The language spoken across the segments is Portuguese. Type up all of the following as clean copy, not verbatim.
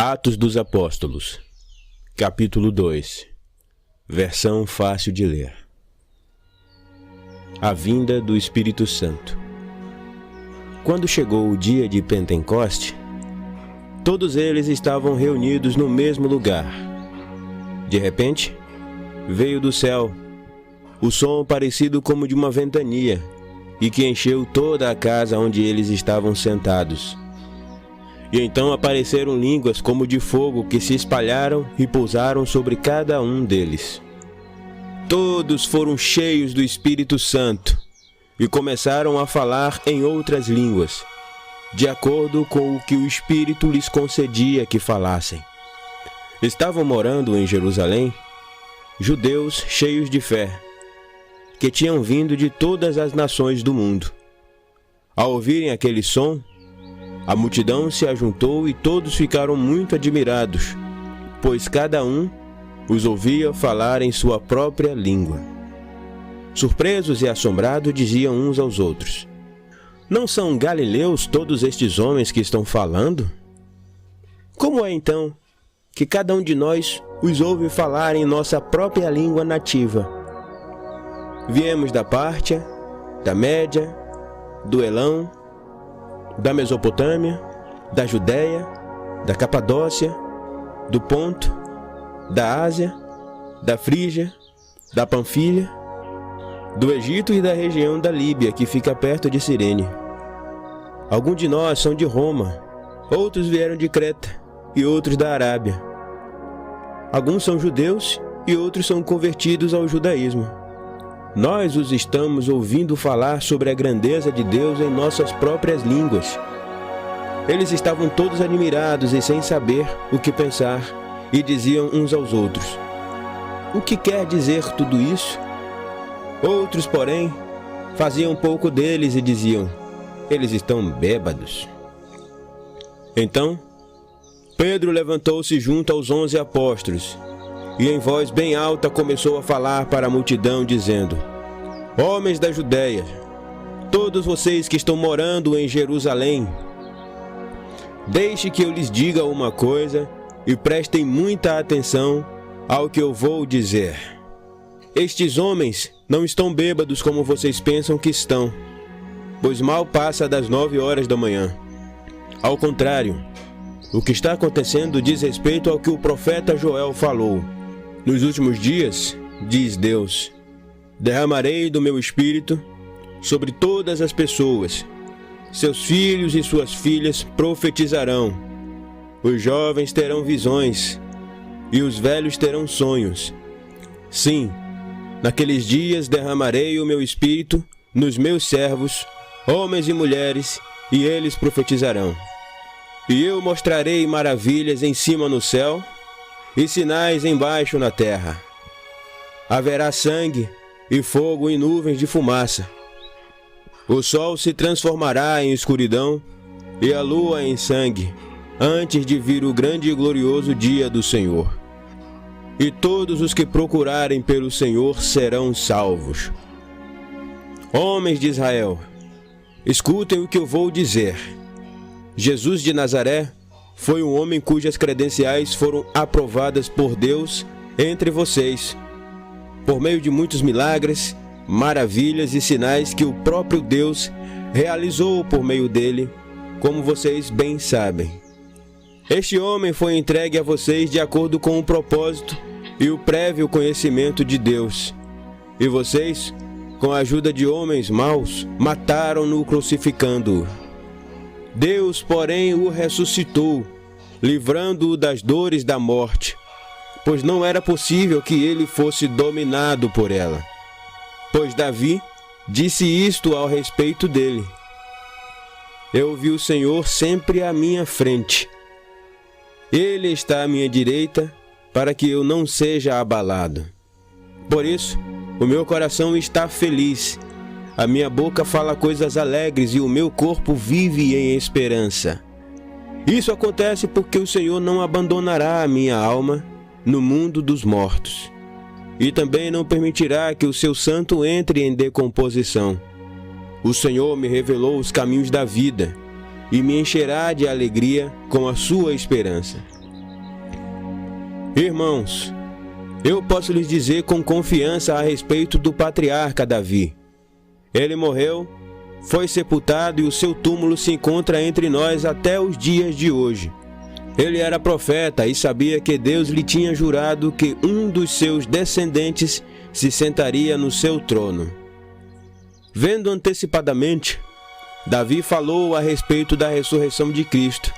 Atos dos Apóstolos, capítulo 2, versão fácil de ler. A vinda do Espírito Santo. Quando chegou o dia de Pentecoste, todos eles estavam reunidos no mesmo lugar. De repente, veio do céu o som parecido como de uma ventania e que encheu toda a casa onde eles estavam sentados. E então apareceram línguas como de fogo que se espalharam e pousaram sobre cada um deles. Todos foram cheios do Espírito Santo e começaram a falar em outras línguas, de acordo com o que o Espírito lhes concedia que falassem. Estavam morando em Jerusalém judeus cheios de fé, que tinham vindo de todas as nações do mundo. Ao ouvirem aquele som, a multidão se ajuntou e todos ficaram muito admirados, pois cada um os ouvia falar em sua própria língua. Surpresos e assombrados, diziam uns aos outros: "Não são galileus todos estes homens que estão falando? Como é então que cada um de nós os ouve falar em nossa própria língua nativa? Viemos da Pártia, da Média, do Elão, da Mesopotâmia, da Judéia, da Capadócia, do Ponto, da Ásia, da Frígia, da Panfilha, do Egito e da região da Líbia, que fica perto de Cirene. Alguns de nós são de Roma, outros vieram de Creta e outros da Arábia. Alguns são judeus e outros são convertidos ao judaísmo. Nós os estamos ouvindo falar sobre a grandeza de Deus em nossas próprias línguas." Eles estavam todos admirados e sem saber o que pensar, e diziam uns aos outros: "O que quer dizer tudo isso?" Outros, porém, faziam pouco deles e diziam: "Eles estão bêbados." Então, Pedro levantou-se junto aos 11 apóstolos, e em voz bem alta começou a falar para a multidão, dizendo: "Homens da Judéia, todos vocês que estão morando em Jerusalém, deixe que eu lhes diga uma coisa e prestem muita atenção ao que eu vou dizer. Estes homens não estão bêbados como vocês pensam que estão, pois mal passa das 9 horas da manhã. Ao contrário, o que está acontecendo diz respeito ao que o profeta Joel falou. Nos últimos dias, diz Deus, derramarei do meu espírito sobre todas as pessoas. Seus filhos e suas filhas profetizarão. Os jovens terão visões e os velhos terão sonhos. Sim, naqueles dias derramarei o meu espírito nos meus servos, homens e mulheres, e eles profetizarão. E eu mostrarei maravilhas em cima no céu e sinais embaixo na terra. Haverá sangue e fogo e nuvens de fumaça. O sol se transformará em escuridão e a lua em sangue, antes de vir o grande e glorioso dia do Senhor. E todos os que procurarem pelo Senhor serão salvos. Homens de Israel, escutem o que eu vou dizer. Jesus de Nazaré foi um homem cujas credenciais foram aprovadas por Deus entre vocês, por meio de muitos milagres, maravilhas e sinais que o próprio Deus realizou por meio dele, como vocês bem sabem. Este homem foi entregue a vocês de acordo com o propósito e o prévio conhecimento de Deus. E vocês, com a ajuda de homens maus, mataram-no crucificando-o. Deus, porém, o ressuscitou, livrando-o das dores da morte, pois não era possível que ele fosse dominado por ela. Pois Davi disse isto ao respeito dele: "Eu vi o Senhor sempre à minha frente. Ele está à minha direita, para que eu não seja abalado. Por isso, o meu coração está feliz, a minha boca fala coisas alegres e o meu corpo vive em esperança. Isso acontece porque o Senhor não abandonará a minha alma no mundo dos mortos, e também não permitirá que o seu santo entre em decomposição. O Senhor me revelou os caminhos da vida, e me encherá de alegria com a sua esperança. Irmãos, eu posso lhes dizer com confiança a respeito do patriarca Davi. Ele morreu, foi sepultado e o seu túmulo se encontra entre nós até os dias de hoje. Ele era profeta e sabia que Deus lhe tinha jurado que um dos seus descendentes se sentaria no seu trono. Vendo antecipadamente, Davi falou a respeito da ressurreição de Cristo.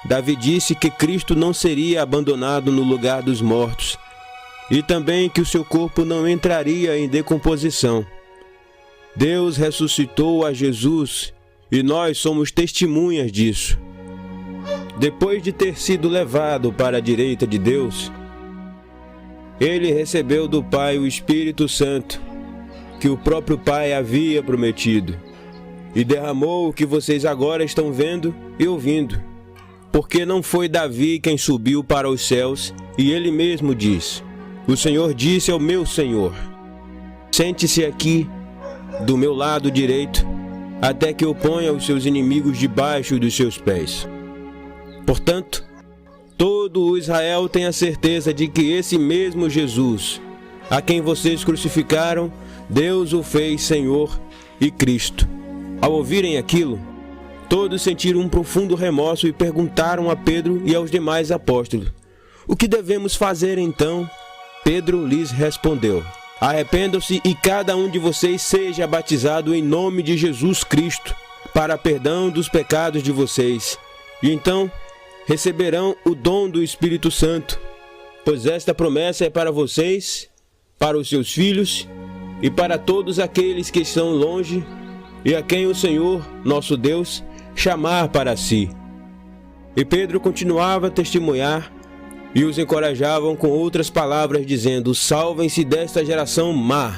Davi disse que Cristo não seria abandonado no lugar dos mortos e também que o seu corpo não entraria em decomposição. Deus ressuscitou a Jesus e nós somos testemunhas disso. Depois de ter sido levado para a direita de Deus, ele recebeu do Pai o Espírito Santo, que o próprio Pai havia prometido, e derramou o que vocês agora estão vendo e ouvindo. Porque não foi Davi quem subiu para os céus, e ele mesmo diz: o Senhor disse ao meu Senhor: sente-se aqui, do meu lado direito, até que eu ponha os seus inimigos debaixo dos seus pés. Portanto, todo o Israel tem a certeza de que esse mesmo Jesus, a quem vocês crucificaram, Deus o fez Senhor e Cristo. Ao ouvirem aquilo, todos sentiram um profundo remorso e perguntaram a Pedro e aos demais apóstolos: o que devemos fazer então? Pedro lhes respondeu: arrependam-se e cada um de vocês seja batizado em nome de Jesus Cristo, para perdão dos pecados de vocês. E então receberão o dom do Espírito Santo, pois esta promessa é para vocês, para os seus filhos e para todos aqueles que estão longe e a quem o Senhor, nosso Deus, chamar para si. E Pedro continuava a testemunhar e os encorajavam com outras palavras, dizendo: salvem-se desta geração má.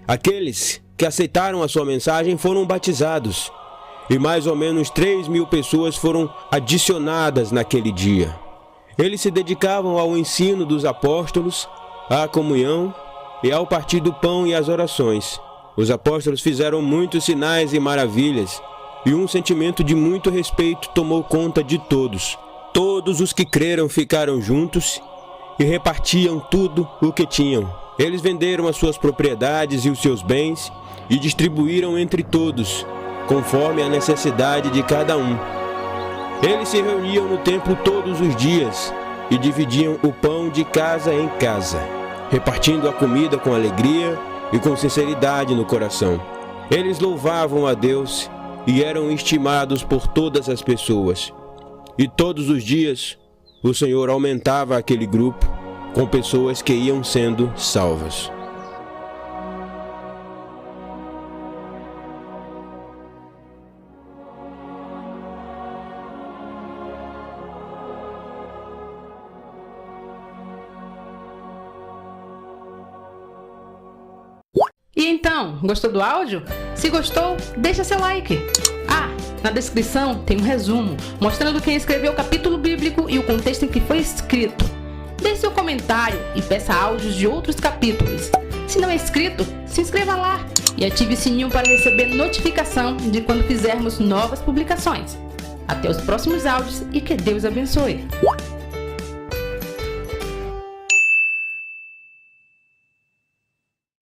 Aqueles que aceitaram a sua mensagem foram batizados, e mais ou menos 3.000 pessoas foram adicionadas naquele dia. Eles se dedicavam ao ensino dos apóstolos, à comunhão e ao partir do pão e às orações. Os apóstolos fizeram muitos sinais e maravilhas, e um sentimento de muito respeito tomou conta de todos. Todos os que creram ficaram juntos e repartiam tudo o que tinham. Eles venderam as suas propriedades e os seus bens e distribuíram entre todos, conforme a necessidade de cada um. Eles se reuniam no templo todos os dias e dividiam o pão de casa em casa, repartindo a comida com alegria e com sinceridade no coração. Eles louvavam a Deus e eram estimados por todas as pessoas. E todos os dias o Senhor aumentava aquele grupo com pessoas que iam sendo salvas. E então, gostou do áudio? Se gostou, deixa seu like. Na descrição tem um resumo mostrando quem escreveu o capítulo bíblico e o contexto em que foi escrito. Deixe seu comentário e peça áudios de outros capítulos. Se não é inscrito, se inscreva lá e ative o sininho para receber notificação de quando fizermos novas publicações. Até os próximos áudios e que Deus abençoe.